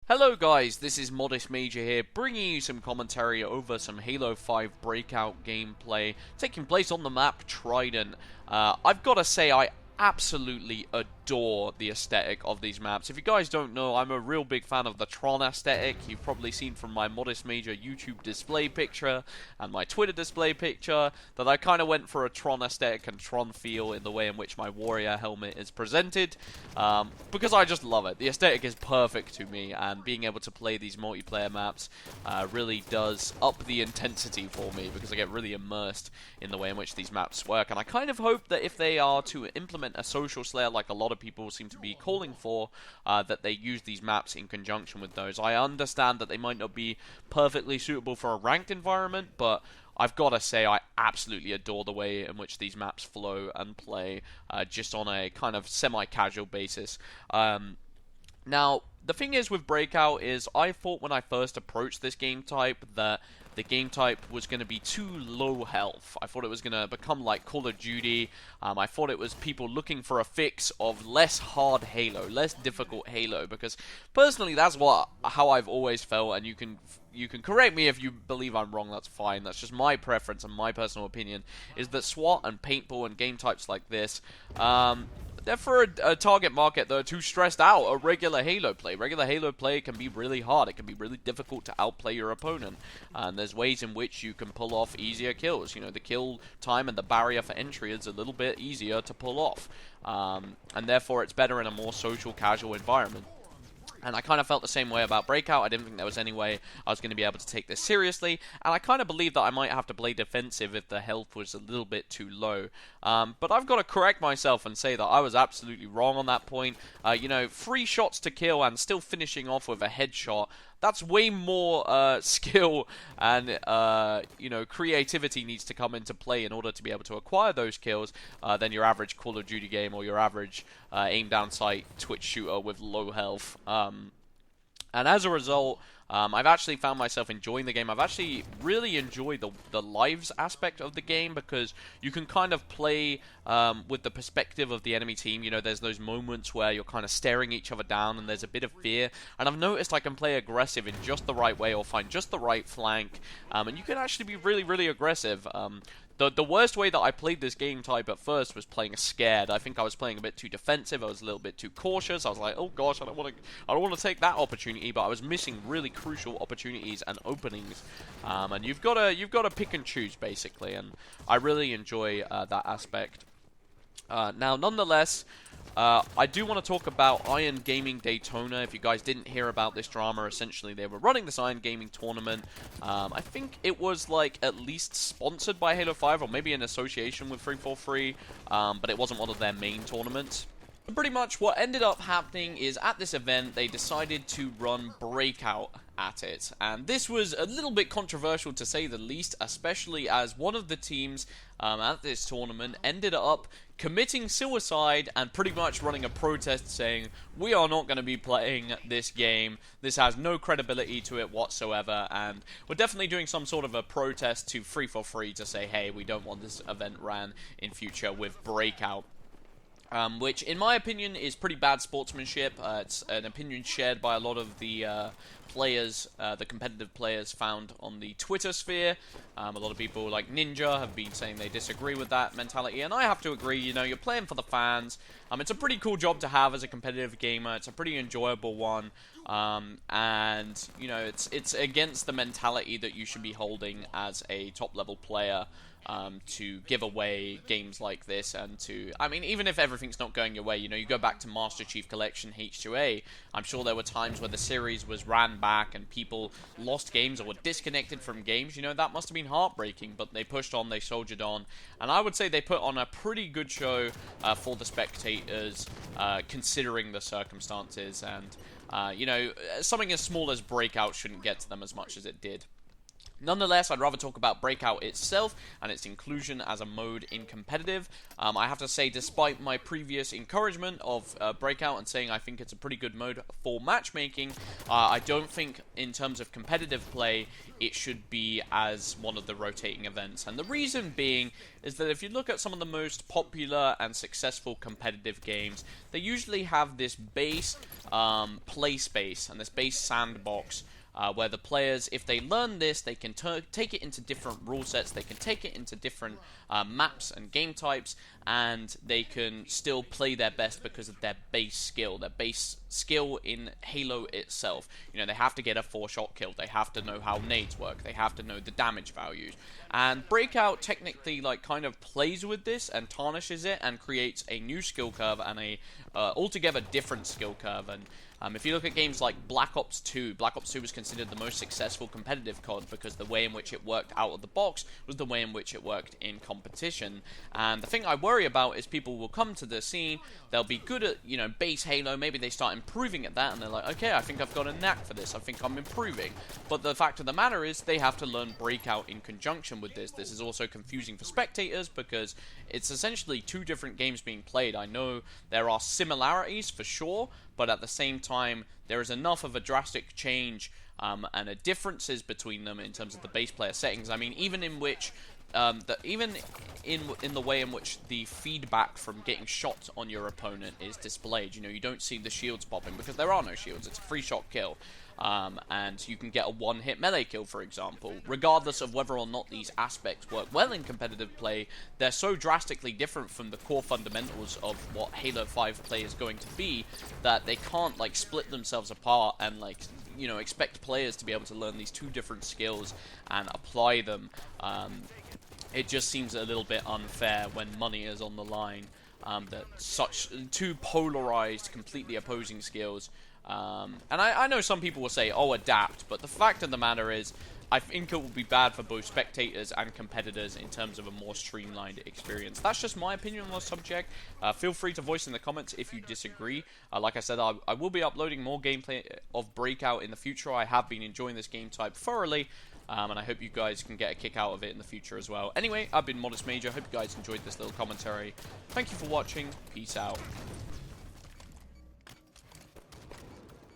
Hello guys, this is Modest Major here, bringing you some commentary over some Halo 5 Breakout gameplay taking place on the map Trident. I've got to say, I absolutely adore the aesthetic of these maps. If you guys don't know, I'm a real big fan of the Tron aesthetic. You've probably seen from my Modest Major YouTube display picture and my Twitter display picture that I kind of went for a Tron aesthetic and Tron feel in the way in which my warrior helmet is presented, because I just love it. The aesthetic is perfect to me, and being able to play these multiplayer maps really does up the intensity for me, because I get really immersed in the way in which these maps work. And I kind of hope that if they are to implement a social slayer like a lot of people seem to be calling for, that they use these maps in conjunction with those. I understand that they might not be perfectly suitable for a ranked environment, but I've got to say I absolutely adore the way in which these maps flow and play, just on a kind of semi-casual basis. Now, the thing is with Breakout is I thought when I first approached this game type that the game type was going to be too low health. I thought it was going to become like Call of Duty. I thought it was people looking for a fix of less hard Halo, less difficult Halo, because personally that's how I've always felt, and you can correct me if you believe I'm wrong, that's fine. That's just my preference and my personal opinion, is that SWAT and paintball and game types like this, they're for a target market that are too stressed out. A regular Halo play can be really hard. It can be really difficult to outplay your opponent. And there's ways in which you can pull off easier kills. You know, the kill time and the barrier for entry is a little bit easier to pull off. And therefore it's better in a more social, casual environment. And I kind of felt the same way about Breakout. I didn't think there was any way I was going to be able to take this seriously. And I kind of believed that I might have to play defensive if the health was a little bit too low. But I've got to correct myself and say that I was absolutely wrong on that point. You know, 3 shots to kill and still finishing off with a headshot, that's way more skill and, you know, creativity needs to come into play in order to be able to acquire those kills than your average Call of Duty game or your average aim down sight Twitch shooter with low health. And as a result, I've actually found myself enjoying the game. I've actually really enjoyed the lives aspect of the game, because you can kind of play with the perspective of the enemy team. You know, there's those moments where you're kind of staring each other down and there's a bit of fear. And I've noticed I can play aggressive in just the right way or find just the right flank. And you can actually be really, really aggressive. The worst way that I played this game type at first was playing scared. I think I was playing a bit too defensive. I was a little bit too cautious. I was like, oh gosh, I don't want to take that opportunity. But I was missing really crucial opportunities and openings. And you've got to pick and choose basically. And I really enjoy that aspect. Now, nonetheless, I do want to talk about Iron Gaming Daytona. If you guys didn't hear about this drama, essentially they were running this Iron Gaming tournament. I think it was like at least sponsored by Halo 5 or maybe in association with 343, but it wasn't one of their main tournaments. Pretty much what ended up happening is at this event they decided to run Breakout at it, and this was a little bit controversial to say the least, especially as one of the teams at this tournament ended up committing suicide and pretty much running a protest saying, we are not going to be playing this game, this has no credibility to it whatsoever, and we're definitely doing some sort of a protest to 343 to say, hey, we don't want this event ran in future with Breakout. Which, in my opinion, is pretty bad sportsmanship. It's an opinion shared by a lot of the players, the competitive players found on the Twitter sphere. A lot of people like Ninja have been saying they disagree with that mentality, and I have to agree. You know, you're playing for the fans. It's a pretty cool job to have as a competitive gamer. It's a pretty enjoyable one, and you know, it's against the mentality that you should be holding as a top-level player. To give away games like this, and to, I mean, even if everything's not going your way, you know, you go back to Master Chief Collection H2A, I'm sure there were times where the series was ran back and people lost games or were disconnected from games. You know, that must have been heartbreaking, but they pushed on, they soldiered on, and I would say they put on a pretty good show for the spectators, considering the circumstances, and, you know, something as small as Breakout shouldn't get to them as much as it did. Nonetheless, I'd rather talk about Breakout itself and its inclusion as a mode in competitive. I have to say, despite my previous encouragement of Breakout and saying I think it's a pretty good mode for matchmaking, I don't think in terms of competitive play it should be as one of the rotating events. And the reason being is that if you look at some of the most popular and successful competitive games, they usually have this base play space and this base sandbox where the players, if they learn this, they can take it into different rule sets, they can take it into different maps and game types, and they can still play their best because of their base skill in Halo itself. You know, they have to get a 4-shot kill, they have to know how nades work, they have to know the damage values. And Breakout technically like kind of plays with this and tarnishes it and creates a new skill curve and a altogether different skill curve. And if you look at games like Black Ops 2, Black Ops 2 was considered the most successful competitive COD because the way in which it worked out of the box was the way in which it worked in competition. And the thing I worry about is people will come to the scene, they'll be good at, you know, base Halo, maybe they start improving at that, and they're like, okay, I think I've got a knack for this, I think I'm improving. But the fact of the matter is, they have to learn Breakout in conjunction with this. This is also confusing for spectators because it's essentially two different games being played. I know there are similarities for sure, but at the same time, there is enough of a drastic change and a differences between them in terms of the base player settings. I mean, even in which, even in the way in which the feedback from getting shot on your opponent is displayed. You know, you don't see the shields popping because there are no shields. It's a 3-shot kill. And you can get a one-hit melee kill, for example. Regardless of whether or not these aspects work well in competitive play, they're so drastically different from the core fundamentals of what Halo 5 play is going to be that they can't, like, split themselves apart and, like, you know, expect players to be able to learn these two different skills and apply them. It just seems a little bit unfair when money is on the line, that such two polarized, completely opposing skills. And I know some people will say, oh, adapt, but the fact of the matter is, I think it will be bad for both spectators and competitors in terms of a more streamlined experience. That's just my opinion on the subject. Feel free to voice in the comments if you disagree. Like I said, I will be uploading more gameplay of Breakout in the future. I have been enjoying this game type thoroughly, and I hope you guys can get a kick out of it in the future as well. Anyway, I've been Modest Major. Hope you guys enjoyed this little commentary. Thank you for watching. Peace out.